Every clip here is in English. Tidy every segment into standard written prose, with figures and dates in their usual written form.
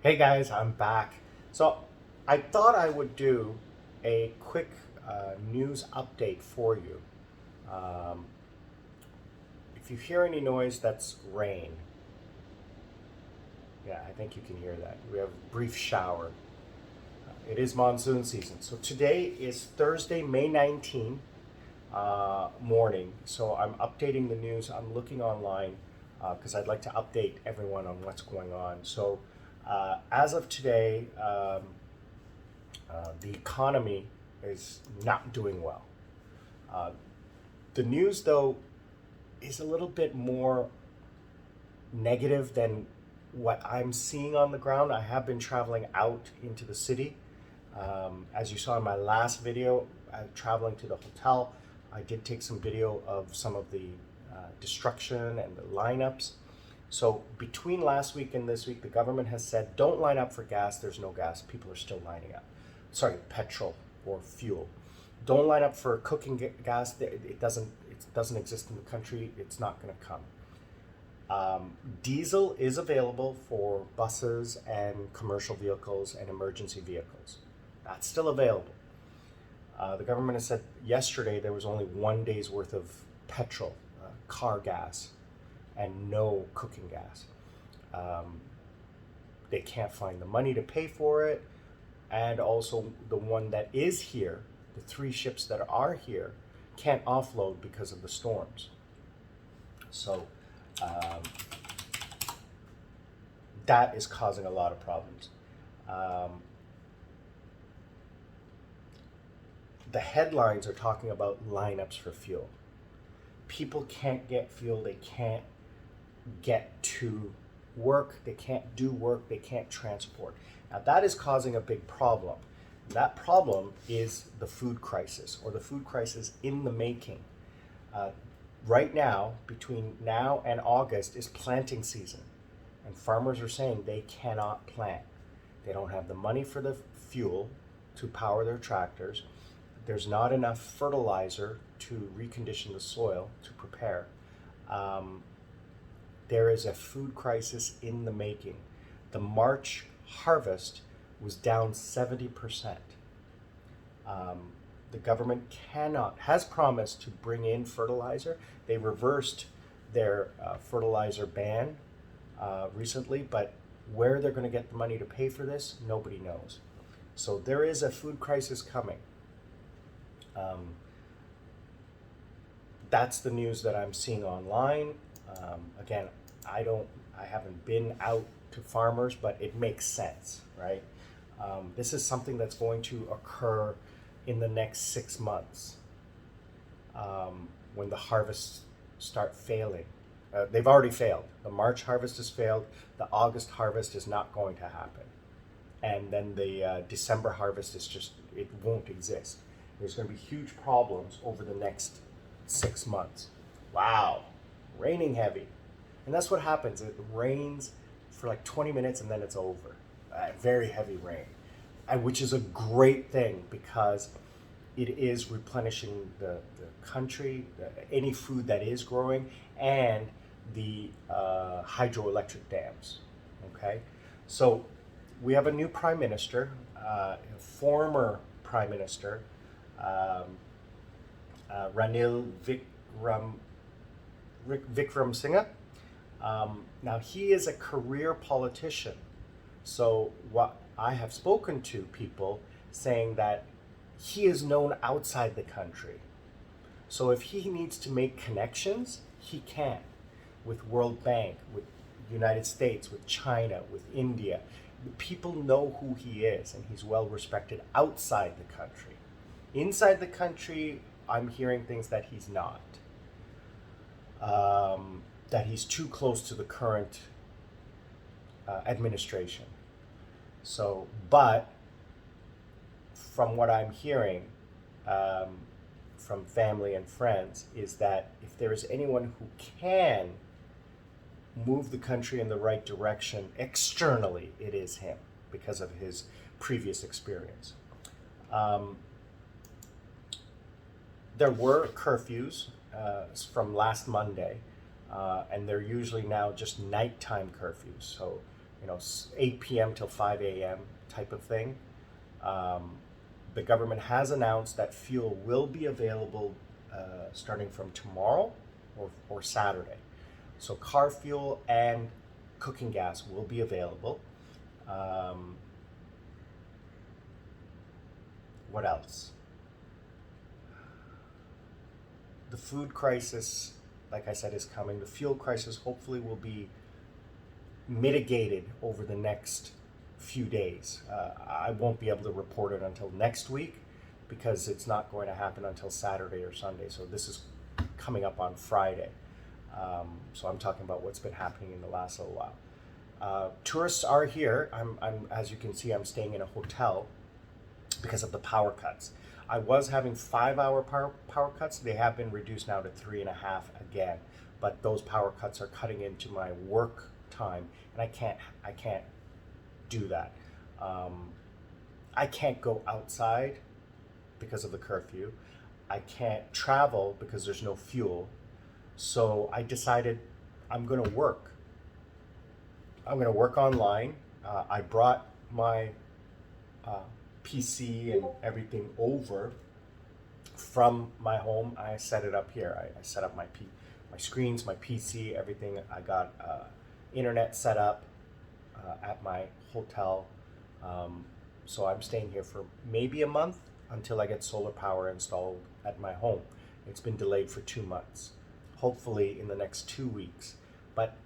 Hey guys, I'm back. So I thought I would do a quick news update for you. Um, if you hear any noise, that's rain. Yeah, I think you can hear that. We have a brief shower. It is monsoon season. So today is Thursday, May 19th morning. So I'm updating the news. I'm looking online because I'd like to update everyone on what's going on. So as of today, the economy is not doing well. Uh, the news, though, is a little bit more negative than what I'm seeing on the ground. I have been traveling out into the city. As you saw in my last video, traveling to the hotel, I did take some video of some of the destruction and the lineups. So between last week and this week, the government has said, don't line up for gas. There's no gas. People are still lining up. Sorry, petrol or fuel. Don't line up for cooking gas. It doesn't exist in the country. It's not going to come. Diesel is available for buses and commercial vehicles and emergency vehicles. That's still available. The government has said yesterday there was only 1 day's worth of petrol, car gas, and no cooking gas. They can't find the money to pay for it. And also, the one that is here, the 3 ships that are here, can't offload because of the storms. So, um, that is causing a lot of problems. Um, the headlines are talking about lineups for fuel. People can't get fuel, they can't get to work, they can't do work, they can't transport. Now, that is causing a big problem. That problem is the food crisis, or the food crisis in the making. Uh, right now, between now and August, is planting season. And farmers are saying they cannot plant. They don't have the money for the fuel to power their tractors. There's not enough fertilizer to recondition the soil to prepare. Um, there is a food crisis in the making. The March harvest was down 70%. The government has promised to bring in fertilizer. They reversed their fertilizer ban recently, but where they're going to get the money to pay for this, nobody knows. So there is a food crisis coming. Um, that's the news that I'm seeing online. Again, I haven't been out to farmers, but it makes sense, right? This is something that's going to occur in the next 6 months when the harvests start failing. They've already failed. The March harvest has failed. The August harvest is not going to happen. And then the December harvest it won't exist. There's going to be huge problems over the next 6 months. Wow, raining heavy. And that's what happens. It rains for like 20 minutes and then it's over. Very heavy rain, which is a great thing because it is replenishing the country, any food that is growing, and the hydroelectric dams. Okay, so we have a new prime minister, former prime minister, um, Ranil Vikram. Now, he is a career politician. So, what I have spoken to people saying that he is known outside the country. So, if he needs to make connections, he can with World Bank, with United States, with China, with India. People know who he is, and he's well respected outside the country. Inside the country, I'm hearing things that he's not. That he's too close to the current administration. So, but from what I'm hearing from family and friends, is that if there is anyone who can move the country in the right direction externally, it is him because of his previous experience. Um, there were curfews from last Monday, and they're usually now just nighttime curfews. So 8 p.m. till 5 a.m. type of thing. The government has announced that fuel will be available starting from tomorrow or Saturday. So car fuel and cooking gas will be available. What else? The food crisis, like I said, is coming. The fuel crisis hopefully will be mitigated over the next few days. I won't be able to report it until next week because it's not going to happen until Saturday or Sunday. So this is coming up on Friday. So I'm talking about what's been happening in the last little while. Tourists are here. I'm, as you can see, I'm staying in a hotel because of the power cuts. I was having 5-hour power cuts. They have been reduced now to 3.5 again. But those power cuts are cutting into my work time, and I can't do that. I can't go outside because of the curfew. I can't travel because there's no fuel. So I decided I'm going to work. I'm going to work online. I brought my PC and everything over from my home. I set it up here. I set up my screens, my PC, everything. I got internet set up at my hotel. So I'm staying here for maybe a month until I get solar power installed at my home. It's been delayed for 2 months. Hopefully in the next 2 weeks. But,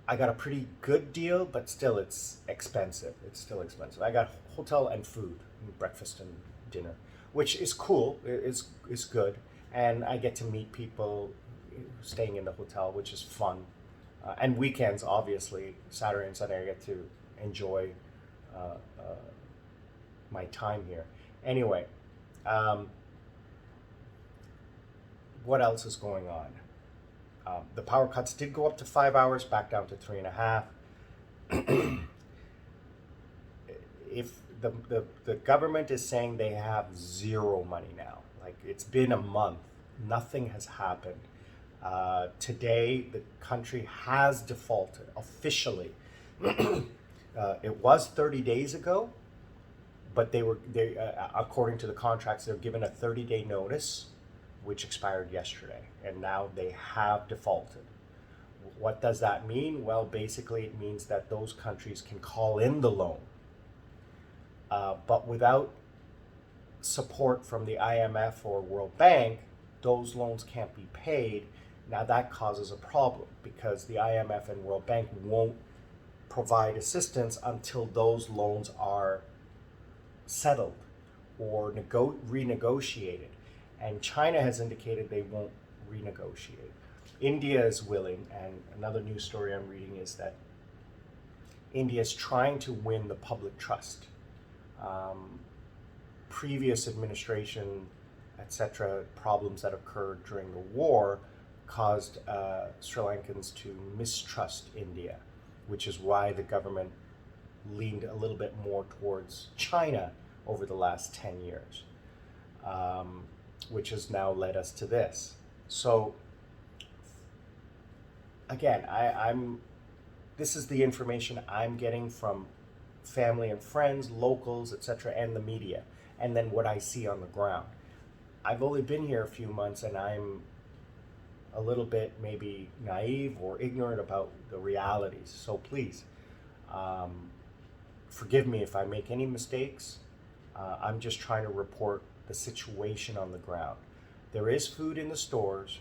I got a pretty good deal, but still it's expensive. It's still expensive. I got hotel and food, breakfast and dinner, which is cool. It's good. And I get to meet people staying in the hotel, which is fun. And weekends, obviously, Saturday and Sunday, I get to enjoy my time here. Anyway, what else is going on? The power cuts did go up to 5 hours, back down to 3.5. If the government is saying they have zero money now, like it's been a month, nothing has happened. Today, the country has defaulted officially. It was 30 days ago, but they according to the contracts, they're given a 30-day notice, which expired yesterday, and now they have defaulted. What does that mean? Well, basically it means that those countries can call in the loan, but without support from the IMF or World Bank, those loans can't be paid. Now that causes a problem because the IMF and World Bank won't provide assistance until those loans are settled or renegotiated. And China has indicated they won't renegotiate. India is willing, and another news story I'm reading is that India is trying to win the public trust. Previous administration, etc., problems that occurred during the war caused Sri Lankans to mistrust India, which is why the government leaned a little bit more towards China over the last 10 years. Which has now led us to this. So again, this is the information I'm getting from family and friends, locals, etc., and the media, and then what I see on the ground. I've only been here a few months, and I'm a little bit maybe naive or ignorant about the realities. So please, forgive me if I make any mistakes. I'm just trying to report the situation on the ground. There is food in the stores.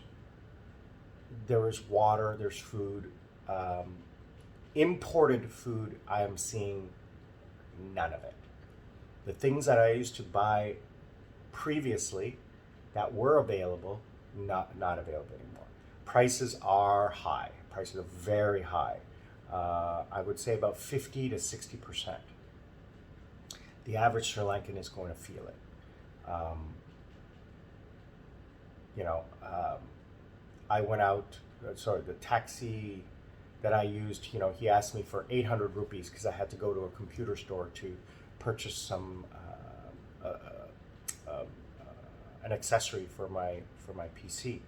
There is water. There's food. Imported food, I am seeing none of it. The things that I used to buy previously that were available, not available anymore. Prices are high. Prices are very high. I would say about 50 to 60%. The average Sri Lankan is going to feel it. I went out, the taxi that I used, he asked me for 800 rupees because I had to go to a computer store to purchase some, an accessory for my PC.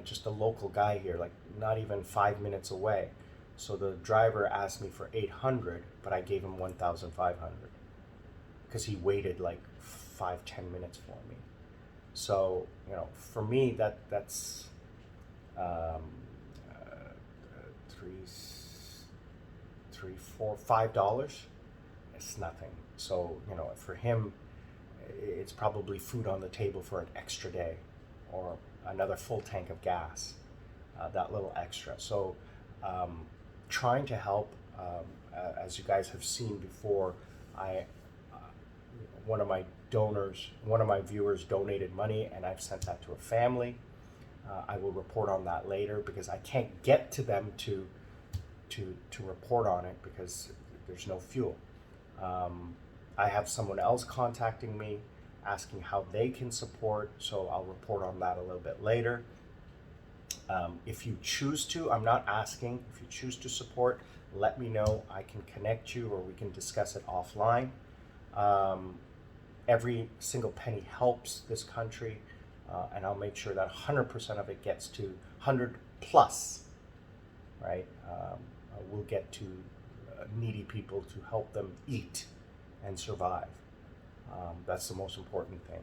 just a local guy here, like not even 5 minutes away. So the driver asked me for 800, but I gave him 1,500 because he waited like 5-10 minutes for me. So for me that's um, three, $5. It's nothing. So for him, it's probably food on the table for an extra day, or another full tank of gas. That little extra. So trying to help. As you guys have seen before, I one of my viewers donated money, and I've sent that to a family. I will report on that later because I can't get to them to report on it because there's no fuel. I have someone else contacting me asking how they can support, so I'll report on that a little bit later. If you choose to, I'm not asking, if you choose to support, let me know. I can connect you or we can discuss it offline. Every single penny helps this country, and I'll make sure that 100% of it gets to 100 plus, right? We'll get to needy people to help them eat and survive. That's the most important thing.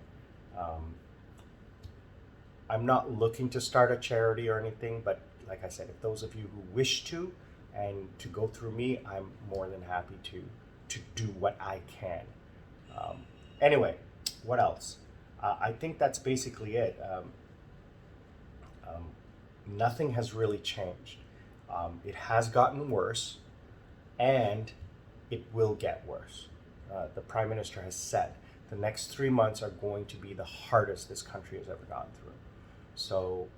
I'm not looking to start a charity or anything, but like I said, if those of you who wish to and to go through me, I'm more than happy to do what I can. Anyway, what else? I think that's basically it. Nothing has really changed. It has gotten worse, and it will get worse. The Prime Minister has said the next 3 months are going to be the hardest this country has ever gone through. So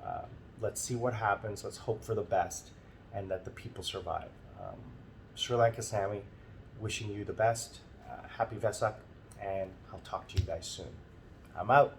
let's see what happens. Let's hope for the best and that the people survive. Sri Lanka Sammy, wishing you the best. Happy Vesak, and I'll talk to you guys soon. I'm out.